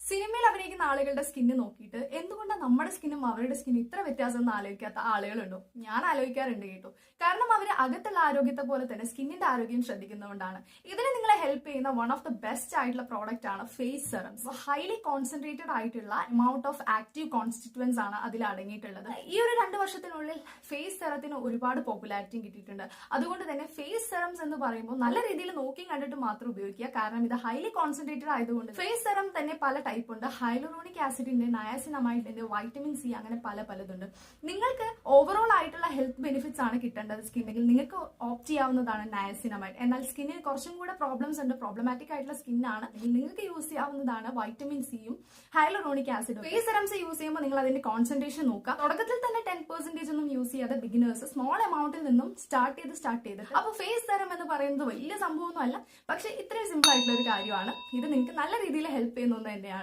സിനിമയിൽ അഭിനയിക്കുന്ന ആളുകളുടെ സ്കിന്ന് നോക്കിയിട്ട് എന്തുകൊണ്ടാണ് നമ്മുടെ സ്കിന്നും അവരുടെ സ്കിന്നും ഇത്ര വ്യത്യാസം എന്ന് ആലോചിക്കാത്ത ആളുകളുണ്ടോ? ഞാൻ ആലോചിക്കാറുണ്ട് കേട്ടോ. കാരണം അവർ അകത്തുള്ള ആരോഗ്യത്തെ പോലെ തന്നെ സ്കിന്നിന്റെ ആരോഗ്യം ശ്രദ്ധിക്കുന്നതുകൊണ്ടാണ്. ഇതിന് നിങ്ങളെ ഹെൽപ്പ് ചെയ്യുന്ന വൺ ഓഫ് ദ ബെസ്റ്റ് ആയിട്ടുള്ള പ്രോഡക്റ്റ് ആണ് ഫേസ് സെറംസ്. ഹൈലി കോൺസെൻട്രേറ്റഡ് ആയിട്ടുള്ള എമൗണ്ട് ഓഫ് ആക്റ്റീവ് കോൺസ്റ്റിറ്റ്യുവൻസ് ആണ് അതിൽ അടങ്ങിയിട്ടുള്ളത്. ഈ ഒരു 2 വർഷത്തിനുള്ളിൽ ഫേസ് സെറത്തിന് ഒരുപാട് പോപ്പുലാരിറ്റിയും കിട്ടിയിട്ടുണ്ട്. അതുകൊണ്ട് തന്നെ ഫേസ് സെറംസ് എന്ന് പറയുമ്പോൾ നല്ല രീതിയിൽ നോക്കി കണ്ടിട്ട് മാത്രം ഉപയോഗിക്കുക. കാരണം ഇത് ഹൈലി കോൺസെൻട്രേറ്റഡ് ആയതുകൊണ്ട് ഫേസ് സെറം തന്നെ പല ടൈപ്പ് ഉണ്ട്. ഹൈലൂറോണിക് ആസിഡിന്റെ, നയാസിനമൈഡിന്റെ, വൈറ്റമിൻ സി, അങ്ങനെ പലതുണ്ട്. നിങ്ങൾക്ക് ഓവറോൾ ആയിട്ടുള്ള ഹെൽത്ത് ബെനിഫിറ്റ്സ് ആണ് കിട്ടേണ്ടത് സ്കിന്നിൽ. നിങ്ങൾക്ക് ഓപ്റ്റ് ചെയ്യാവുന്നതാണ് നയാസിനമൈഡ്. എന്നാൽ സ്കിന്നിന് കുറച്ചും കൂടെ പ്രോബ്ലംസ് ഉണ്ട്, പ്രോബ്ലമാറ്റിക് ആയിട്ടുള്ള സ്കിന്നാണ്, നിങ്ങൾക്ക് യൂസ് ചെയ്യാവുന്നതാണ് വൈറ്റമിൻ സിയും ഹൈലൂറോണിക് ആസിഡും. ഫേസ് സെറംസ് യൂസ് ചെയ്യുമ്പോൾ നിങ്ങൾ അതിന്റെ കോൺസെൻട്രേഷൻ നോക്കുക. തുടക്കത്തിൽ തന്നെ 10% ഒന്നും യൂസ് ചെയ്യാതെ ബിഗിനേഴ്സ് സ്മോൾ എമൗണ്ടിൽ നിന്നും സ്റ്റാർട്ട് ചെയ്ത് അപ്പൊ ഫേസ് സെറം എന്ന് പറയുന്നത് വലിയ സംഭവമൊന്നും അല്ല, പക്ഷെ ഇത്രയും സിമ്പിൾ ആയിട്ടുള്ള ഒരു കാര്യമാണ്. ഇത് നിങ്ങൾക്ക് നല്ല രീതിയിൽ ഹെൽപ്പ് ചെയ്യുന്നത് തന്നെയാണ്.